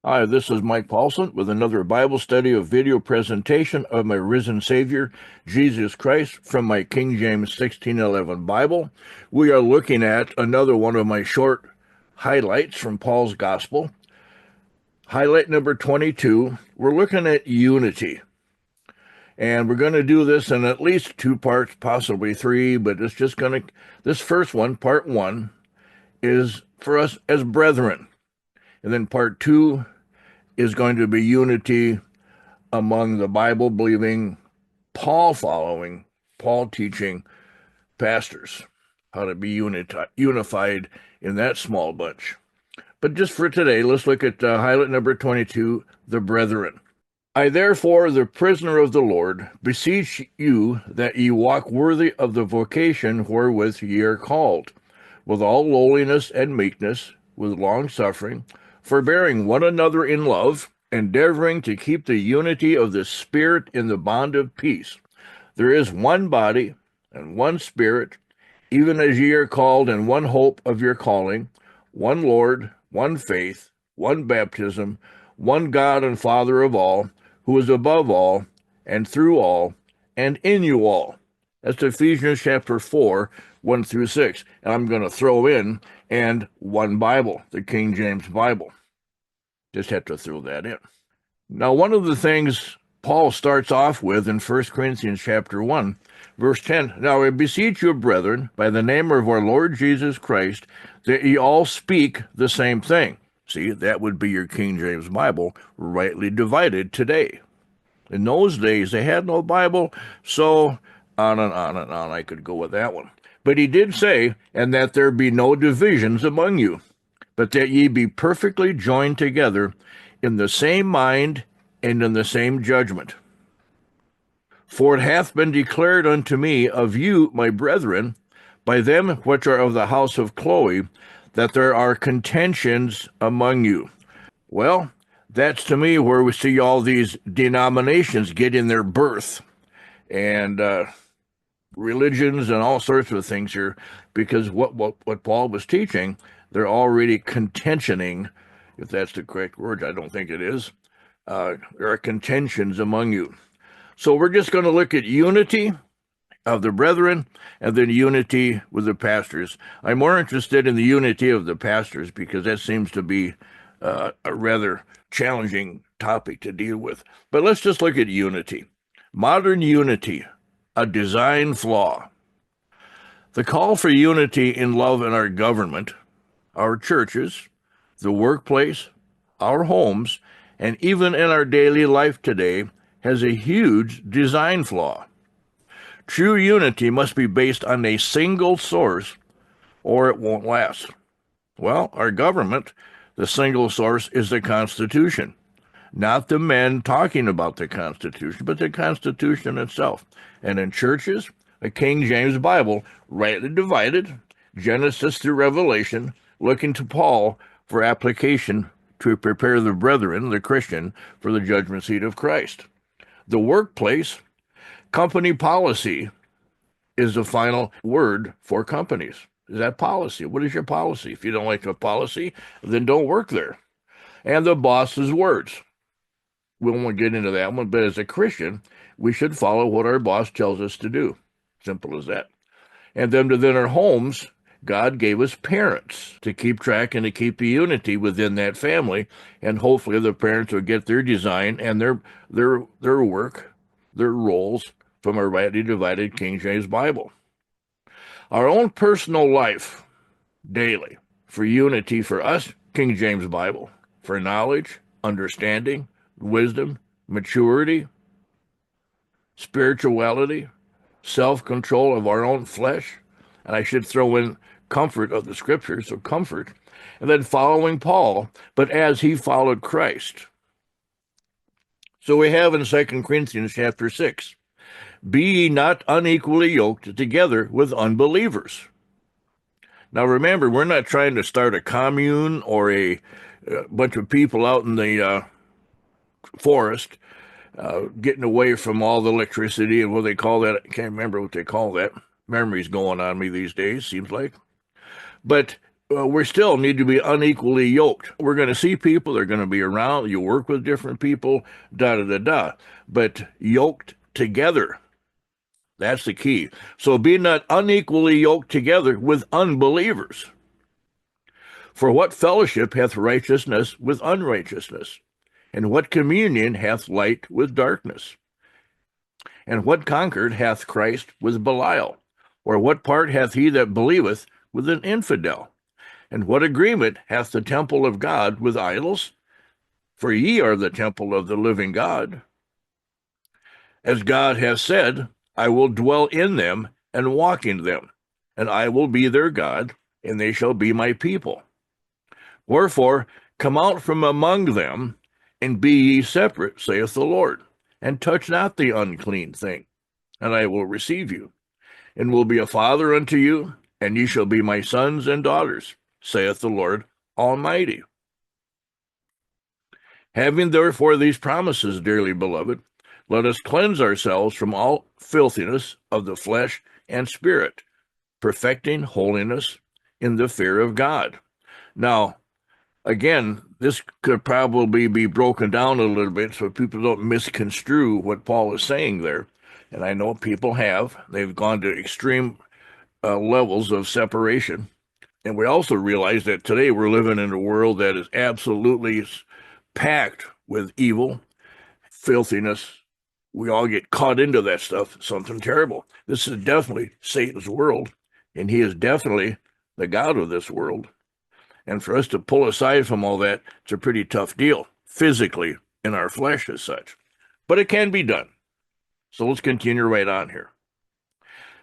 Hi, this is Mike Paulson with another Bible study of video presentation of my risen Savior, Jesus Christ, from my King James 1611 Bible. We are looking at another one of my short highlights from Paul's Gospel. Highlight number 22, we're looking at unity. And we're going to do this in at least two parts, possibly three, but this first one, part one, is for us as brethren. And then part two is going to be unity among the Bible believing, Paul following, Paul teaching pastors how to be unified in that small bunch. But just for today, let's look at highlight number 22, the brethren. I therefore, the prisoner of the Lord, beseech you that ye walk worthy of the vocation wherewith ye are called, with all lowliness and meekness, with long suffering, forbearing one another in love, endeavoring to keep the unity of the Spirit in the bond of peace. There is one body and one Spirit, even as ye are called in one hope of your calling, one Lord, one faith, one baptism, one God and Father of all, who is above all, and through all, and in you all. That's Ephesians chapter 4, 1 through 6. And I'm going to throw in, and one Bible, the King James Bible. Just have to throw that in. Now, one of the things Paul starts off with in 1 Corinthians chapter 1, verse 10, Now I beseech you, brethren, by the name of our Lord Jesus Christ, that ye all speak the same thing. See, that would be your King James Bible, rightly divided today. In those days, they had no Bible, so on and on and on. I could go with that one. But he did say, and that there be no divisions among you, but that ye be perfectly joined together in the same mind and in the same judgment. For it hath been declared unto me of you, my brethren, by them which are of the house of Chloe, that there are contentions among you. Well, that's to me where we see all these denominations getting their birth and religions and all sorts of things here, because what Paul was teaching, they're already contentioning, if that's the correct word. I don't think it is. There are contentions among you. So we're just going to look at unity of the brethren and then unity with the pastors. I'm more interested in the unity of the pastors because that seems to be a rather challenging topic to deal with. But let's just look at unity. Modern unity, a design flaw. The call for unity in love in our government, our churches, the workplace, our homes, and even in our daily life today has a huge design flaw. True unity must be based on a single source or it won't last. Well, our government, the single source is the Constitution. Not the men talking about the Constitution, but the Constitution itself. And in churches, the King James Bible, rightly divided, Genesis through Revelation, looking to Paul for application to prepare the brethren, the Christian, for the judgment seat of Christ. The workplace, company policy is the final word for companies. Is that policy? What is your policy? If you don't like the policy, then don't work there. And the boss's words. We won't get into that one, but as a Christian, we should follow what our boss tells us to do. Simple as that. And then within our homes, God gave us parents to keep track and to keep the unity within that family. And hopefully the parents will get their design and their work, their roles from a rightly divided King James Bible. Our own personal life daily for unity for us, King James Bible, for knowledge, understanding, wisdom, maturity, spirituality, self-control of our own flesh, and I should throw in comfort of the scriptures, so comfort, and then following Paul, but as he followed Christ. So we have in 2 Corinthians chapter 6, be ye not unequally yoked together with unbelievers. Now remember, we're not trying to start a commune or a bunch of people out in the forest getting away from all the electricity and what they call that. I can't remember what they call that. Memory's going on me these days, seems like. But we still need to be unequally yoked. We're going to see people, they're going to be around, you work with different people, da da da da. But yoked together, that's the key. So be not unequally yoked together with unbelievers. For what fellowship hath righteousness with unrighteousness? And what communion hath light with darkness? And what concord hath Christ with Belial? Or what part hath he that believeth with an infidel? And what agreement hath the temple of God with idols? For ye are the temple of the living God. As God hath said, I will dwell in them and walk in them, and I will be their God, and they shall be my people. Wherefore, come out from among them, and be ye separate, saith the Lord, and touch not the unclean thing, and I will receive you, and will be a father unto you, and ye shall be my sons and daughters, saith the Lord Almighty. Having therefore these promises, dearly beloved, let us cleanse ourselves from all filthiness of the flesh and spirit, perfecting holiness in the fear of God. Now, again, this could probably be broken down a little bit so people don't misconstrue what Paul is saying there. And I know people have. They've gone to extreme levels of separation. And we also realize that today we're living in a world that is absolutely packed with evil, filthiness. We all get caught into that stuff, something terrible. This is definitely Satan's world, and he is definitely the god of this world. And for us to pull aside from all that, it's a pretty tough deal, physically, in our flesh as such. But it can be done. So let's continue right on here.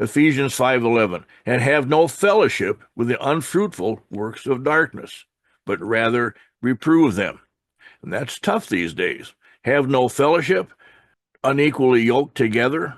Ephesians 5:11, and have no fellowship with the unfruitful works of darkness, but rather reprove them. And that's tough these days. Have no fellowship, unequally yoked together.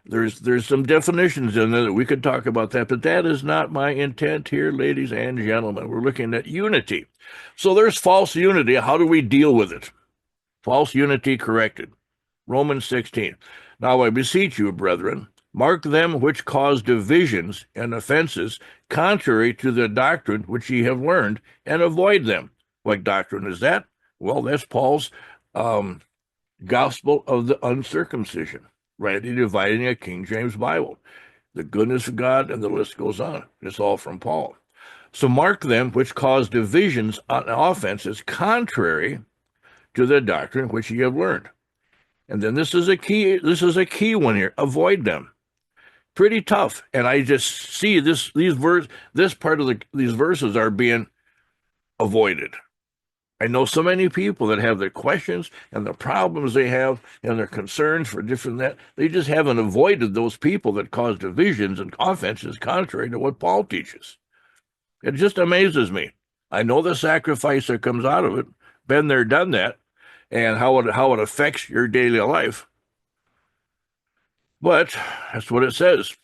There's some definitions in there that we could talk about that, but that is not my intent here, ladies and gentlemen. We're looking at unity. So there's false unity. How do we deal with it? False unity corrected. Romans 16. Now I beseech you, brethren, mark them which cause divisions and offenses contrary to the doctrine which ye have learned, and avoid them. What doctrine is that? Well, that's Paul's gospel of the uncircumcision, rightly dividing a King James Bible. The goodness of God, and the list goes on. It's all from Paul. So mark them which cause divisions and offenses contrary to the doctrine which ye have learned. And then this is a key one here. Avoid them. Pretty tough. And I just see these verses are being avoided. I know so many people that have their questions and the problems they have and their concerns for different that. They just haven't avoided those people that cause divisions and offenses contrary to what Paul teaches. It just amazes me. I know the sacrifice that comes out of it, been there, done that, and how it affects your daily life. But that's what it says.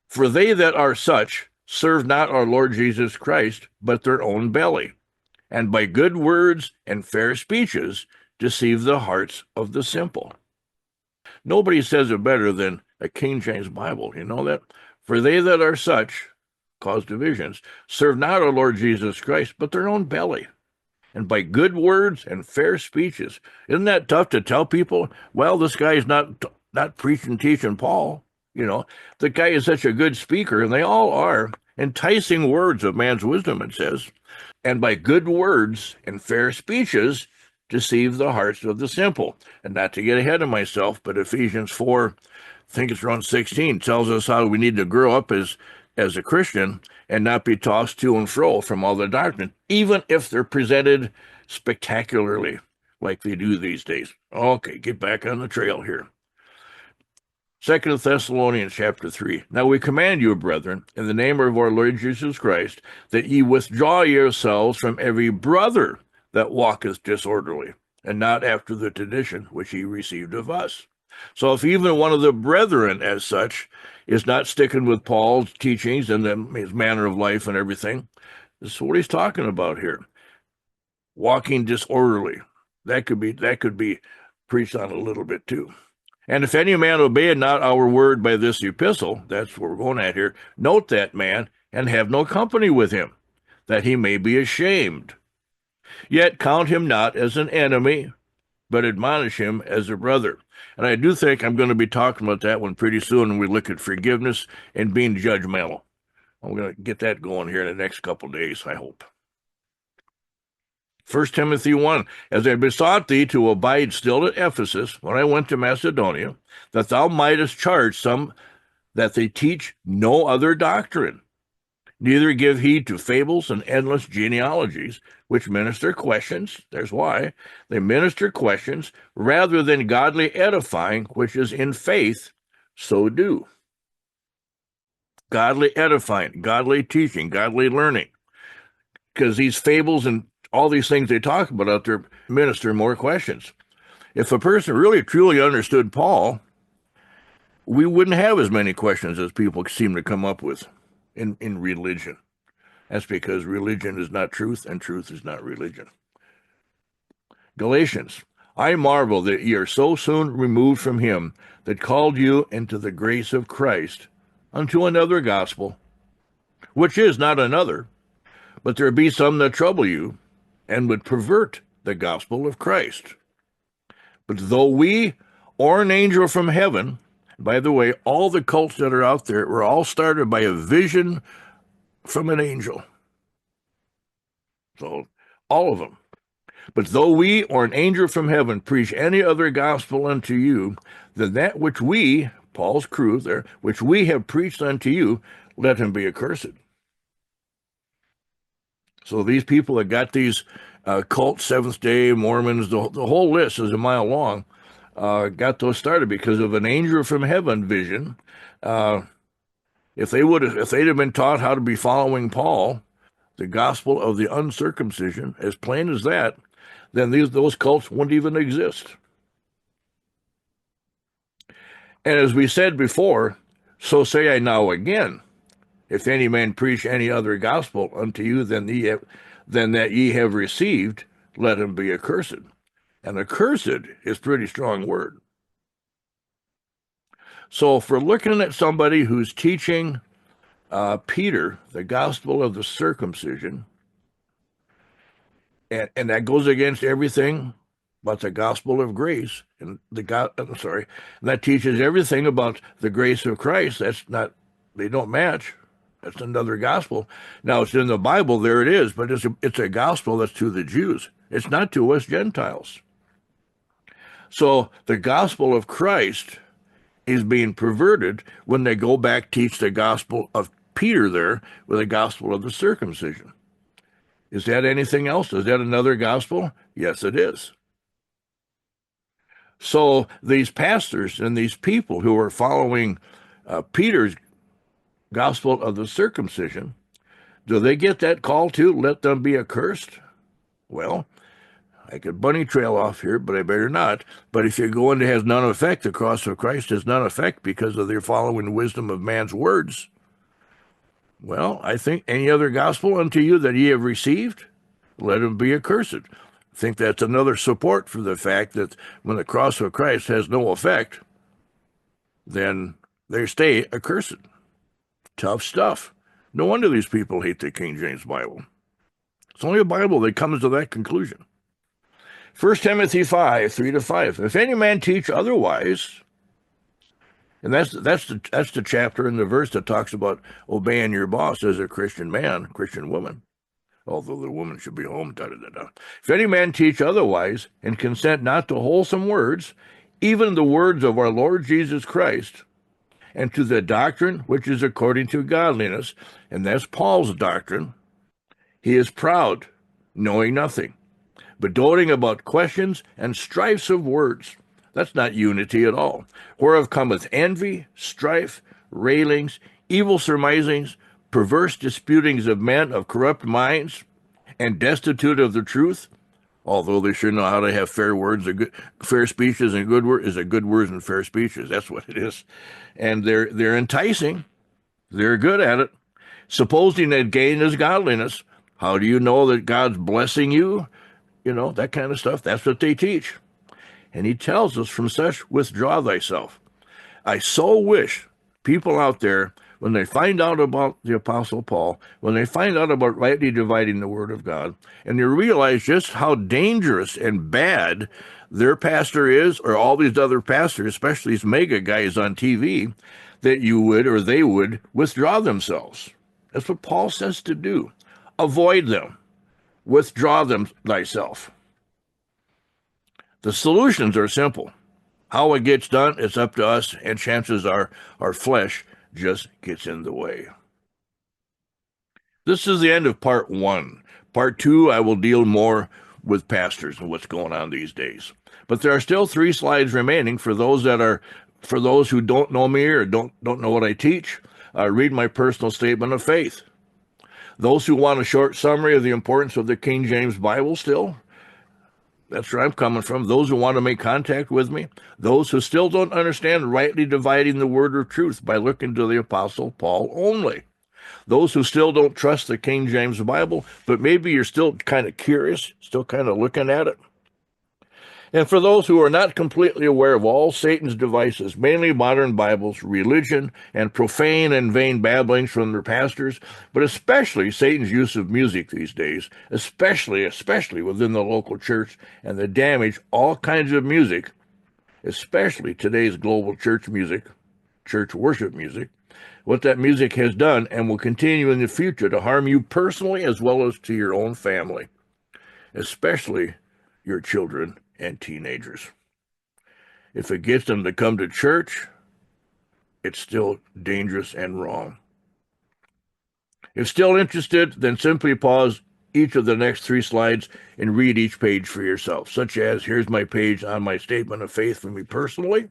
For they that are such serve not our Lord Jesus Christ, but their own belly, and by good words and fair speeches deceive the hearts of the simple. Nobody says it better than a King James Bible. You know that? For they that are such, cause divisions, serve not our Lord Jesus Christ, but their own belly, and by good words and fair speeches. Isn't that tough to tell people? Well, this guy's not preaching, teaching Paul. You know, the guy is such a good speaker, and they all are. Enticing words of man's wisdom, it says. And by good words and fair speeches deceive the hearts of the simple. And not to get ahead of myself, but Ephesians 4, I think it's around 16, tells us how we need to grow up as a Christian and not be tossed to and fro from all the doctrine, even if they're presented spectacularly like they do these days. Okay, get back on the trail here. 2 Thessalonians chapter 3. Now we command you, brethren, in the name of our Lord Jesus Christ, that ye withdraw yourselves from every brother that walketh disorderly, and not after the tradition which ye received of us. So if even one of the brethren as such is not sticking with Paul's teachings and his manner of life and everything, this is what he's talking about here. Walking disorderly. That could be preached on a little bit too. And if any man obey not our word by this epistle, that's what we're going at here, note that man, and have no company with him. that he may be ashamed. Yet count him not as an enemy, but admonish him as a brother. And I do think I'm going to be talking about that one pretty soon when we look at forgiveness and being judgmental. I'm going to get that going here in the next couple of days, I hope. 1 Timothy 1, as I besought thee to abide still at Ephesus when I went to Macedonia, that thou mightest charge some that they teach no other doctrine, neither give heed to fables and endless genealogies, which minister questions. There's why. They minister questions rather than godly edifying, which is in faith, so do. Godly edifying, godly teaching, godly learning. Because these fables and all these things they talk about out there minister more questions. If a person really truly understood Paul, we wouldn't have as many questions as people seem to come up with in religion. That's because religion is not truth and truth is not religion. Galatians, I marvel that ye are so soon removed from him that called you into the grace of Christ unto another gospel, which is not another, but there be some that trouble you and would pervert the gospel of Christ. But though we or an angel from heaven, by the way, all the cults that are out there were all started by a vision from an angel. So, all of them. But though we or an angel from heaven preach any other gospel unto you than that which we, Paul's crew there, which we have preached unto you, let him be accursed. So these people that got these cult, Seventh-day Mormons, the whole list is a mile long, got those started because of an angel from heaven vision. If they'd have been taught how to be following Paul, the gospel of the uncircumcision, as plain as that, then those cults wouldn't even exist. And as we said before, so say I now again, if any man preach any other gospel unto you than that ye have received, let him be accursed. And accursed is a pretty strong word. So if we're looking at somebody who's teaching Peter the gospel of the circumcision, and that goes against everything about the gospel of grace, and that teaches everything about the grace of Christ. They don't match. That's another gospel. Now, it's in the Bible, there it is, but it's a gospel that's to the Jews. It's not to us Gentiles. So the gospel of Christ is being perverted when they go back teach the gospel of Peter there with the gospel of the circumcision. Is that anything else? Is that another gospel? Yes, it is. So these pastors and these people who are following Peter's gospel of the circumcision, do they get that call too? Let them be accursed? Well, I could bunny trail off here, but I better not. But if you go into has none effect, the cross of Christ has none effect because of their following the wisdom of man's words. Well, I think any other gospel unto you that ye have received, let him be accursed. I think that's another support for the fact that when the cross of Christ has no effect, then they stay accursed. Tough stuff. No wonder these people hate the King James Bible. It's only a Bible that comes to that conclusion. 1 Timothy 5, 3-5. If any man teach otherwise, and that's the chapter in the verse that talks about obeying your boss as a Christian man, Christian woman, although the woman should be home. If any man teach otherwise, and consent not to wholesome words, even the words of our Lord Jesus Christ, and to the doctrine which is according to godliness, and that's Paul's doctrine, he is proud, knowing nothing, but doting about questions and strifes of words. That's not unity at all. Whereof cometh envy, strife, railings, evil surmisings, perverse disputings of men of corrupt minds, and destitute of the truth, although they should know how to have fair speeches and good words, good words and fair speeches. That's what it is. And they're enticing. They're good at it. Supposing that gain is godliness. How do you know that God's blessing you? You know, that kind of stuff. That's what they teach. And he tells us, from such withdraw thyself. I so wish people out there when they find out about the Apostle Paul, when they find out about rightly dividing the Word of God, and they realize just how dangerous and bad their pastor is, or all these other pastors, especially these mega guys on TV, that you would, or they would, withdraw themselves. That's what Paul says to do. Avoid them. Withdraw them thyself. The solutions are simple. How it gets done is up to us, and chances are our flesh just gets in the way. This is the end of part 1. Part 2, I will deal more with pastors and what's going on these days. But there are still 3 slides remaining for those who don't know me or don't know what I teach. Read my personal statement of faith. Those who want a short summary of the importance of the King James Bible still, that's where I'm coming from. Those who want to make contact with me. Those who still don't understand rightly dividing the word of truth by looking to the Apostle Paul only. Those who still don't trust the King James Bible, but maybe you're still kind of curious, still kind of looking at it. And for those who are not completely aware of all Satan's devices, mainly modern Bibles, religion, and profane and vain babblings from their pastors, but especially Satan's use of music these days, especially within the local church, and the damage all kinds of music, especially today's global church music, church worship music, what that music has done and will continue in the future to harm you personally as well as to your own family, especially your children and teenagers. If it gets them to come to church, it's still dangerous and wrong. If still interested, then simply pause each of the next 3 slides and read each page for yourself, such as, here's my page on my statement of faith for me personally.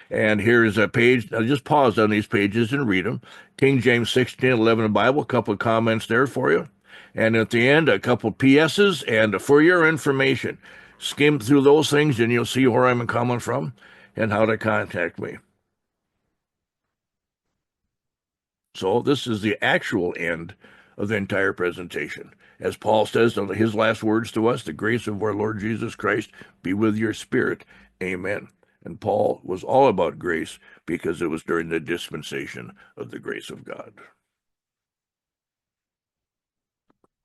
And here's a page. I'll just pause on these pages and read them. King James 16:11 Bible, a couple of comments there for you. And at the end, a couple of PSs. And for your information, skim through those things and you'll see where I'm coming from and how to contact me. So this is the actual end of the entire presentation. As Paul says in his last words to us, the grace of our Lord Jesus Christ be with your spirit. Amen. And Paul was all about grace because it was during the dispensation of the grace of God.